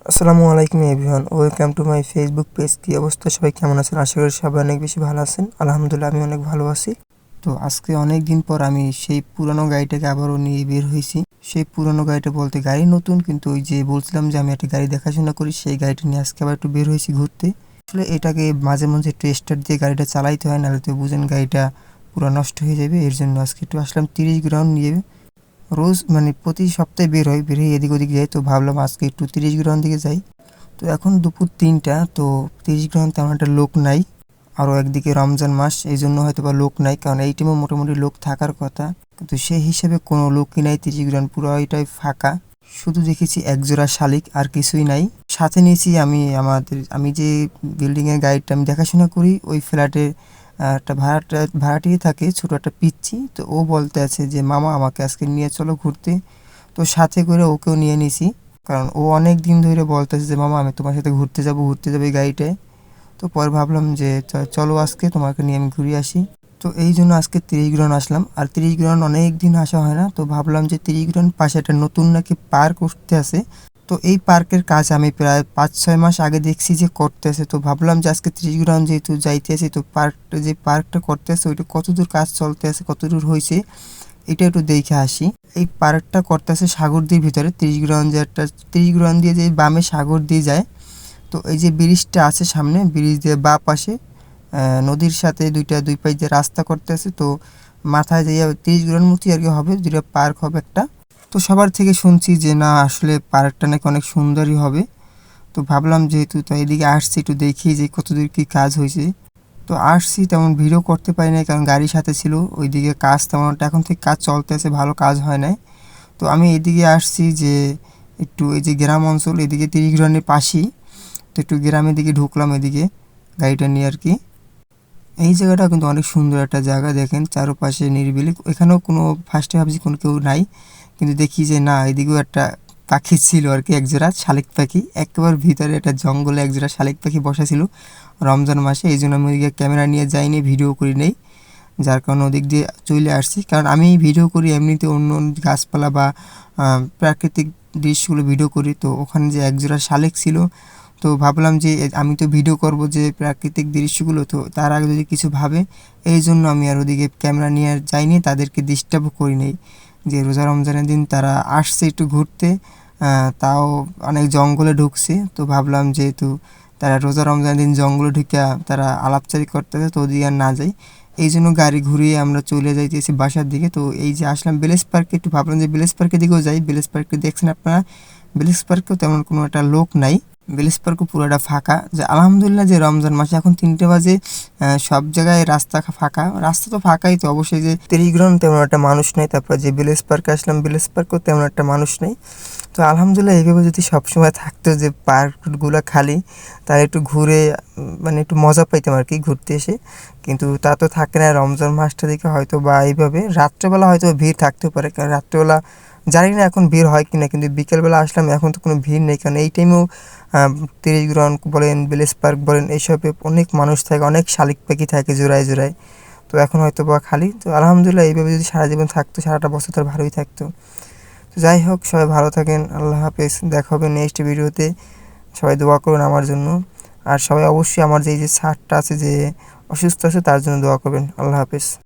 আসসালামু আলাইকুম everyone, welcome to my Facebook page. কী অবস্থা, সবাই কেমন আছেন? আশা করি সবাই অনেক বেশি ভালো আছেন। আলহামদুলিল্লাহ, আমি অনেক ভালো আছি। তো আজকে অনেক দিন পর আমি সেই পুরানো গাড়িটাকে আবারও নিয়ে বের হয়েছি। সেই পুরানো গাড়িটা বলতে গাড়ি নতুন, কিন্তু ওই যে বলছিলাম যে আমি একটা গাড়ি দেখাশোনা করি, সেই গাড়িটা নিয়ে আজকে আবার একটু বের হয়েছি ঘুরতে। আসলে এটাকে মাঝে মাঝে একটু স্টার্ট দিয়ে গাড়িটা চালাইতে হয়, নাহলে তো বুঝেন গাড়িটা পুরো নষ্ট হয়ে যাবে। এর জন্য আজকে একটু আসলাম 30 গ্রাউন্ড নিয়ে। রোজ মানে প্রতি সপ্তাহে বের হয়ে এদিক ওদিক যাই, তো ভাবলাম আজকে একটু 30 গ্রাউন্ড দিকে যাই। তো এখন দুপুর 3টা, তো 30 গ্রাউন্ড তেমন একটা লোক নাই। আরও একদিকে রমজান মাস, এই জন্য হয়তো বা লোক নাই, কারণ এই টাইমে মোটামুটি লোক থাকার কথা, কিন্তু সেই হিসেবে কোনো লোকই নাই। 30 গ্রাউন্ড পুরো এটাই ফাঁকা। শুধু দেখেছি একজোড়া শালিক, আর কিছুই নাই। সাথে নিয়েছি আমি যে বিল্ডিংয়ের গাইডটা আমি দেখাশোনা করি, ওই ফ্ল্যাটের একটা ভাড়াটিয়ে থাকে, ছোট একটা পিচ্চি। তো ও বলতে আছে যে মামা আমাকে আজকে নিয়ে চলো ঘুরতে। তো সাথে করে ওকেও নিয়ে নিয়েছি, কারণ ও অনেক দিন ধরে বলতেছে যে মামা আমি তোমার সাথে ঘুরতে যাবো এই গাড়িটায়। তো পরে ভাবলাম যে চলো আজকে তোমাকে নিয়ে আমি ঘুরে আসি। তো এই জন্য আজকে 30 গ্রাউন্ড আসলাম। আর 30 গ্রাউন্ড অনেক দিন আসা হয় না, তো ভাবলাম যে 30 গ্রাউন্ড পাশে একটা নতুন নাকি পার্ক উঠতে আছে। তো এই পার্কের কাজ আমি প্রায় 5-6 মাস আগে দেখছি যে করতে আছে। তো ভাবলাম যে আজকে 30 গ্রাউন্ড যেহেতু যাইতে আছে, তো পার্কটা করতে আছে ওইটা কতদূর কাজ চলতে আছে, কতদূর হয়েছে এটা একটু দেখে আসি। এই পার্কটা করতে আছে সাগরদির ভিতরে। 30 গ্রাউন্ড দিয়ে যে বামে সাগর দিয়ে যায়। তো এই যে ব্রিজটা আছে সামনে, ব্রিজ দিয়ে বা পাশে নদীর সাথে দুই পাশ দিয়ে রাস্তা করতে আছে। তো মাথায় যাইয়া 30 গ্রাউন্ড মতো আর কি হবে, দুইটা পার্ক হবে একটা। তো সবার থেকে শুনছি যে না আসলে পার্কটা নাকি অনেক সুন্দরই হবে। তো ভাবলাম যেহেতু তো এদিকে আসছি একটু দেখি যে কতদূর কী কাজ হয়েছে। তো আসছি, তেমন ভিডিও করতে পারি নাই কারণ গাড়ির সাথে ছিল। ওইদিকে কাজ তেমন একটা এখন থেকে কাজ চলতে আছে, ভালো কাজ হয় নাই। তো আমি এদিকে আসছি যে একটু এই যে গ্রাম অঞ্চল, এদিকে 30 গ্রাউন্ডের পাশেই। তো একটু গ্রামের দিকে ঢুকলাম এদিকে গাড়িটা নিয়ে আর কি। এই জায়গাটা কিন্তু অনেক সুন্দর একটা জায়গা, দেখেন চারপাশে নিরিবিলি। এখানেও কোনো ফার্স্টে ভাবছি কোনো কেউ নাই, কিন্তু দেখি যে না, এদিকেও একটা পাখি ছিল আর কি, একজোড়া শালিক পাখি। একেবারে ভিতরে একটা জঙ্গলে একজোড়া শালিক পাখি বসা ছিল রমজান মাসে। এই জন্য আমি ওইদিকে ক্যামেরা নিয়ে যাইনি, ভিডিও করি নেই, যার কারণে ওদিক দিয়ে চলে আসছি। কারণ আমি ভিডিও করি এমনিতে অন্য গাছপালা বা প্রাকৃতিক দৃশ্যগুলো ভিডিও করি। তো ওখানে যে একজোড়া শালিক ছিল, তো ভাবলাম যে আমি তো ভিডিও করব যে প্রাকৃতিক দৃশ্যগুলো, তো তার আগে যদি কিছু ভাবে, এই জন্য আমি আর ওদিকে ক্যামেরা নিয়ে আর যাইনি, তাদেরকে ডিস্টার্বও করি নেই। যে রোজা রমজানের দিন তারা আসছে একটু ঘুরতে, তাও অনেক জঙ্গলে ঢুকছে। তো ভাবলাম যেহেতু তারা রোজা রমজানের দিন জঙ্গলে ঢুকে তারা আলাপচারি করতেছে, তো ওদিকে আর না যাই। এই জন্য গাড়ি ঘুরিয়ে আমরা চলে যাইতেছি বাসার দিকে। তো এই যে আসলাম ভিলেজ পার্কে, একটু ভাবলাম যে ভিলেজ পার্কের দিকেও যাই। ভিলেজ পার্কে দেখছেন আপনারা, ভিলেজ পার্কেও তেমন কোনো একটা লোক নাই, ভিলেজ পার্কও পুরোটা ফাঁকা। যে আলহামদুলিল্লাহ যে রমজান মাসে এখন 3টে বাজে, সব জায়গায় রাস্তা ফাঁকা। রাস্তা তো ফাঁকাই, তো অবশ্যই যে 30 গ্রাউন্ড তেমন একটা মানুষ নেই। তারপর যে ভিলেজ পার্কে আসলাম, ভিলেজ পার্কেও তেমন একটা মানুষ নেই। তো আলহামদুলিল্লাহ এইভাবে যদি সবসময় থাকতো যে পার্কগুলো খালি, তাহলে একটু ঘুরে মানে একটু মজা পাইতাম আর কি ঘুরতে এসে। কিন্তু তা তো থাকে না, রমজান মাসটা দেখে হয়তো বা এইভাবে রাত্রেবেলা হয়তো ভিড় থাকতেও পারে, কারণ রাত্রেবেলা জানি না এখন ভিড় হয় কি না, কিন্তু বিকেলবেলা আসলাম এখন তো কোনো ভিড় নেই। কারণ এই টাইমেও 30 গ্রাউন্ড বলেন, ভিলেজ পার্ক বলেন, এইসবে অনেক মানুষ থাকে, অনেক শালিক পাখি থাকে জোড়ায় জোড়ায়। তো এখন হয়তো বা খালি। তো আলহামদুলিল্লাহ এইভাবে যদি সারা জীবন থাকতো, সারাটা বছর তার ভালোই থাকতো। তো যাই হোক, সবাই ভালো থাকেন, আল্লাহ হাফেজ, দেখা হবে নেক্সট ভিডিওতে। সবাই দোয়া করবেন আমার জন্য। আর সবাই অবশ্যই আমার যে এই যে স্যারটা আছে যে অসুস্থ আছে, তার জন্য দোয়া করবেন। আল্লাহ হাফেজ।